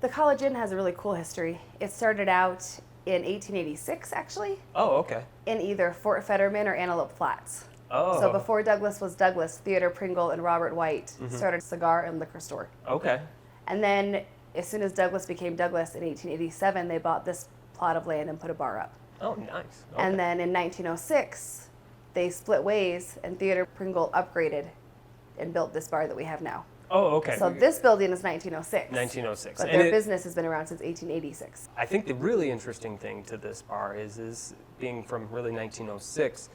The College Inn has a really cool history. It started out in 1886, actually. Oh, okay. In either Fort Fetterman or Antelope Flats. Oh. So before Douglas was Douglas, Theodore Pringle and Robert White started a cigar and liquor store. Okay. And then as soon as Douglas became Douglas in 1887, they bought this plot of land and put a bar up. Oh, nice. Okay. And then in 1906, they split ways and Theodore Pringle upgraded and built this bar that we have now. Oh, okay. So this building is 1906. 1906. But And their business has been around since 1886. I think the really interesting thing to this bar is being from really 1906,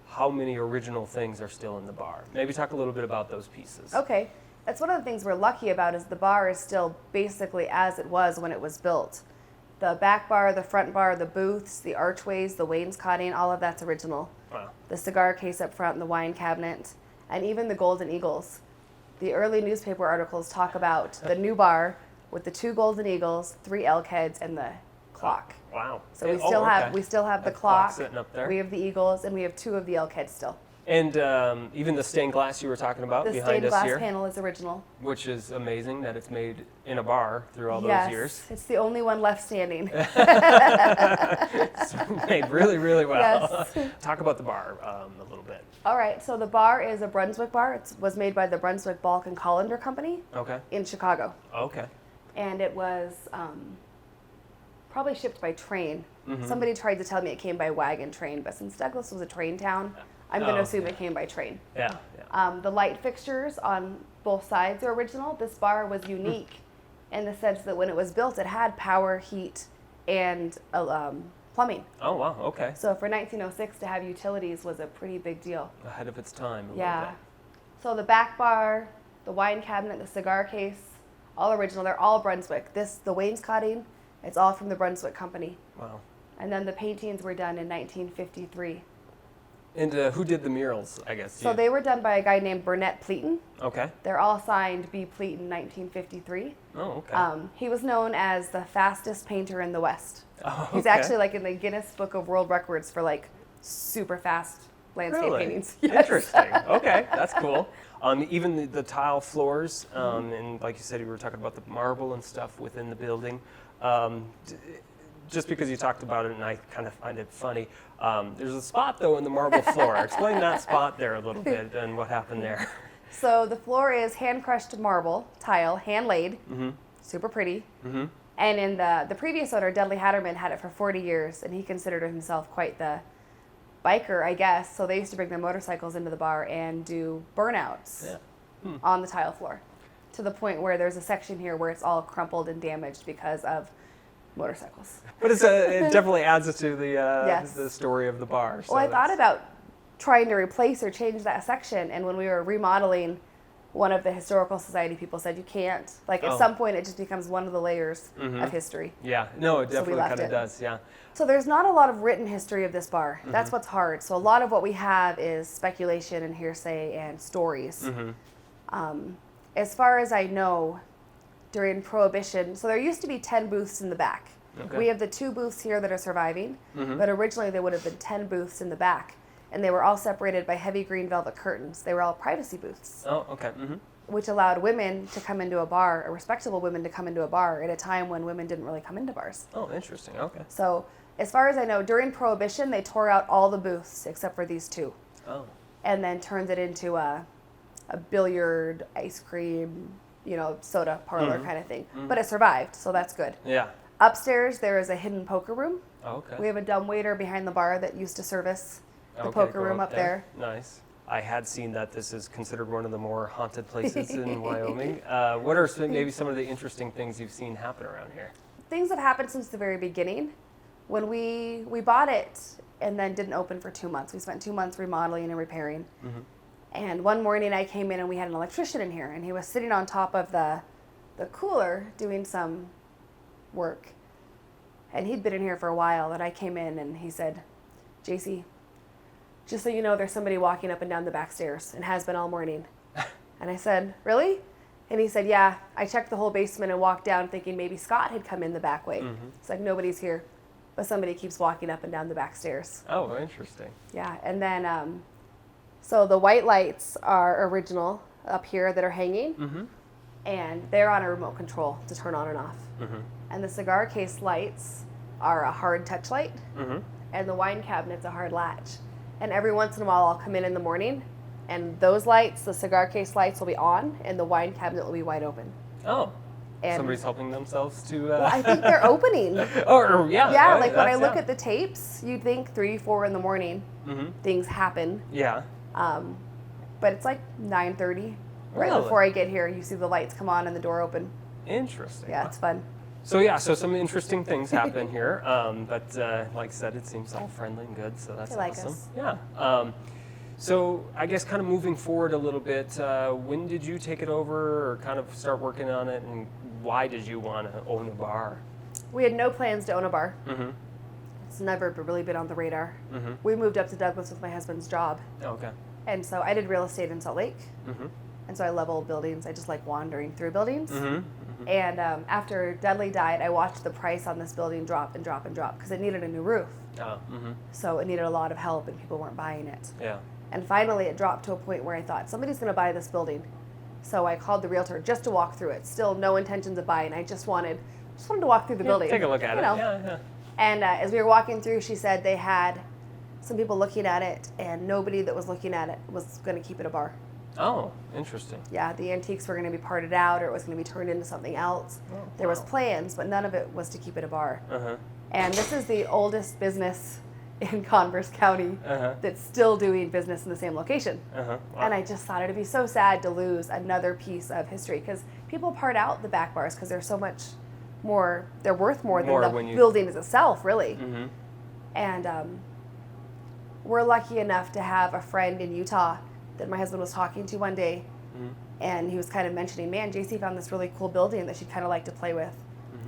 how many original things are still in the bar. Maybe talk a little bit about those pieces. Okay. That's one of the things we're lucky about is the bar is still basically as it was when it was built. The back bar, the front bar, the booths, the archways, the wainscoting, all of that's original. Wow. The cigar case up front, and the wine cabinet, and even the Golden Eagles. The early newspaper articles talk about the new bar with the 2 Golden Eagles, 3 elk heads, and the clock. Wow. So we still have the clock. Sitting up there. We have the eagles, and we have 2 of the elk heads still. And even the stained glass you were talking about The behind stained us glass here, panel is original. which is amazing that it's made in a bar through all those Yes, years. it's the only one left standing. It's made really, really well. Yes. Talk about the bar a little bit. All right, so the bar is a Brunswick bar. It was made by the Brunswick Balk and Colander Company Okay. in Chicago. Okay. And it was probably shipped by train. Mm-hmm. Somebody tried to tell me it came by wagon train, but since Douglas was a train town, I'm going to assume it came by train. Yeah. Yeah. The light fixtures on both sides are original. This bar was unique in the sense that when it was built, it had power, heat, and plumbing. Oh, wow. Okay. So for 1906 to have utilities was a pretty big deal. Ahead of its time. A Yeah. Little bit. So the back bar, the wine cabinet, the cigar case, all original. They're all Brunswick. The wainscoting, it's all from the Brunswick Company. Wow. And then the paintings were done in 1953. And who did the murals, I guess? So they were done by a guy named Burnett Pleaton. Okay. They're all signed B. Pleaton 1953. Oh, okay. He was known as the fastest painter in the West. Oh, He's okay. actually like in the Guinness Book of World Records for like super fast landscape Really? paintings. Yes. Interesting. Okay, that's cool. Even the tile floors, and like you said, you were talking about the marble and stuff within the building. Just because you talked about it, and I kind of find it funny, there's a spot, though, in the marble floor. Explain that spot there a little bit and what happened there. So the floor is hand-crushed marble, tile, hand-laid, super pretty. Mm-hmm. And in the previous owner, Dudley Hatterman, had it for 40 years, and he considered himself quite the biker, I guess. So they used to bring their motorcycles into the bar and do burnouts on the tile floor, to the point where there's a section here where it's all crumpled and damaged because of motorcycles. But it definitely adds to the Yes. the story of the bar. So Well, I thought about trying to replace or change that section, and when we were remodeling, one of the Historical Society people said you can't. Like at some point, it just becomes one of the layers of history. Yeah, no, it So we definitely left kind of it. does, yeah. So there's not a lot of written history of this bar. That's what's hard. So a lot of what we have is speculation and hearsay and stories. As far as I know, during Prohibition, so there used to be 10 booths in the back. Okay. We have the 2 booths here that are surviving, but originally there would have been 10 booths in the back, and they were all separated by heavy green velvet curtains. They were all privacy booths, Oh, okay. Mm-hmm. which allowed women to come into a bar, or respectable women to come into a bar at a time when women didn't really come into bars. Oh, interesting. Okay. So as far as I know, during Prohibition, they tore out all the booths except for these 2, Oh. and then turned it into a billiard, ice cream, soda parlor kind of thing. But it survived, so that's good. Yeah. Upstairs, there is a hidden poker room. Oh, okay. We have a dumbwaiter behind the bar that used to service the Okay, poker go room up there. Nice. I had seen that this is considered one of the more haunted places in Wyoming. What are maybe some of the interesting things you've seen happen around here? Things have happened since the very beginning. When we bought it and then didn't open for 2 months. We spent 2 months remodeling and repairing. And one morning I came in and we had an electrician in here, and he was sitting on top of the cooler doing some work. And he'd been in here for a while, and I came in and he said, "JC, just so you know, there's somebody walking up and down the back stairs and has been all morning." And I said, "Really?" And he said, "Yeah, I checked the whole basement and walked down thinking maybe Scott had come in the back way." It's like, nobody's here, but somebody keeps walking up and down the back stairs. Oh, interesting. Yeah, and then, so the white lights are original up here that are hanging. and they're on a remote control to turn on and off. And the cigar case lights are a hard touch light, and the wine cabinet's a hard latch. And every once in a while, I'll come in the morning, and those lights, the cigar case lights, will be on, and the wine cabinet will be wide open. Oh. And Somebody's helping themselves to. well, I think they're opening. Yeah. Yeah, like when I look at the tapes, you'd think 3, 4 in the morning, things happen. Yeah. But it's like 9:30. Right Really? before I get here, you see the lights come on and the door open. Interesting. Yeah, it's fun. So some interesting things happen here. But like I said, it seems all friendly and good, so that's They like awesome. us. Yeah. So I guess kind of moving forward a little bit, when did you take it over or kind of start working on it, and why did you want to own a bar? We had no plans to own a bar. It's never really been on the radar. We moved up to Douglas with my husband's job. Okay. And so I did real estate in Salt Lake. And so I love old buildings. I just like wandering through buildings. And after Dudley died, I watched the price on this building drop and drop and drop because it needed a new roof. So it needed a lot of help and people weren't buying it. Yeah. And finally it dropped to a point where I thought, somebody's going to buy this building. So I called the realtor just to walk through it. Still no intentions of buying. I just wanted to walk through the building. Take a look at it. know. Yeah. And as we were walking through, she said they had some people looking at it, and nobody that was looking at it was going to keep it a bar. Oh, interesting. Yeah, the antiques were going to be parted out, or it was going to be turned into something else. Oh, There was wow. plans, but none of it was to keep it a bar. And this is the oldest business in Converse County that's still doing business in the same location. Wow. And I just thought it'd be so sad to lose another piece of history, because people part out the back bars because they're so much more, they're worth more than the building itself, really. And we're lucky enough to have a friend in Utah that my husband was talking to one day, and he was kind of mentioning, man, JC found this really cool building that she'd kind of like to play with.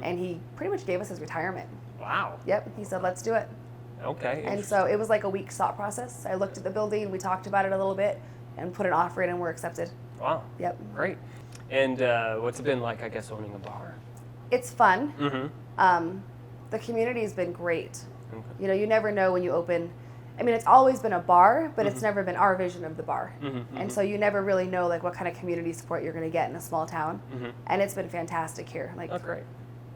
And he pretty much gave us his retirement. Wow. Yep, he said, let's do it. Okay. And so it was like a week's thought process. I looked at the building, we talked about it a little bit, and put an offer in, and we're accepted. Wow. Yep. Great. And what's it been like, I guess, owning a bar? It's fun. The community's been great. Okay. You know, you never know when you open. I mean, it's always been a bar, but it's never been our vision of the bar. And so you never really know like what kind of community support you're going to get in a small town. And it's been fantastic here. Like, Oh, great.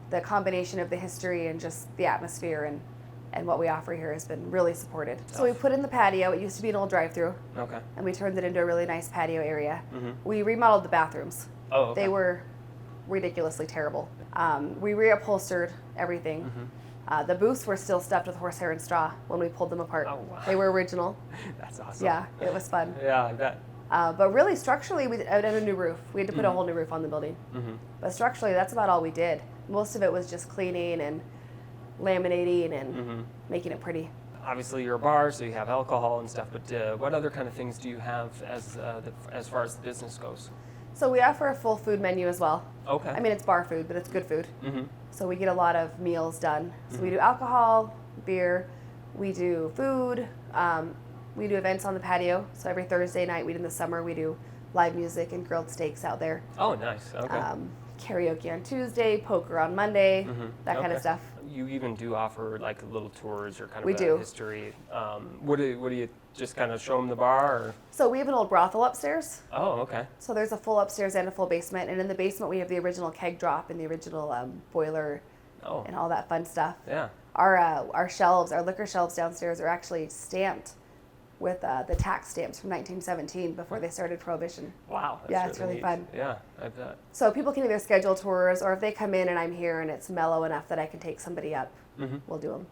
the combination of the history and just the atmosphere and what we offer here has been really supported. So we put in the patio. It used to be an old drive-through. Okay. And we turned it into a really nice patio area. We remodeled the bathrooms. Oh, okay. They were ridiculously terrible. We reupholstered everything. The booths were still stuffed with horsehair and straw when we pulled them apart. Oh, wow. They were original. That's awesome. Yeah, it was fun. Yeah, I bet. But really, structurally, we had a new roof. We had to put a whole new roof on the building. But structurally, that's about all we did. Most of it was just cleaning and laminating and making it pretty. Obviously, you're a bar, so you have alcohol and stuff. But what other kind of things do you have as far as the business goes? So we offer a full food menu as well. Okay. I mean, it's bar food, but it's good food. So we get a lot of meals done. So we do alcohol, beer, we do food, we do events on the patio. So every Thursday night, in the summer, we do live music and grilled steaks out there. Oh, nice. Okay. Karaoke on Tuesday, poker on Monday, that kind of stuff. You even do offer like little tours or kind of We a do. history. What do you just kind of show them the bar? Or? So we have an old brothel upstairs. Oh, okay. So there's a full upstairs and a full basement. And in the basement, we have the original keg drop and the original boiler and all that fun stuff. Yeah. Our shelves, our liquor shelves downstairs are actually stamped with the tax stamps from 1917 before they started Prohibition. Wow. That's Yeah, it's really neat. fun. Yeah, I bet. So people can either schedule tours, or if they come in and I'm here and it's mellow enough that I can take somebody up, we'll do them.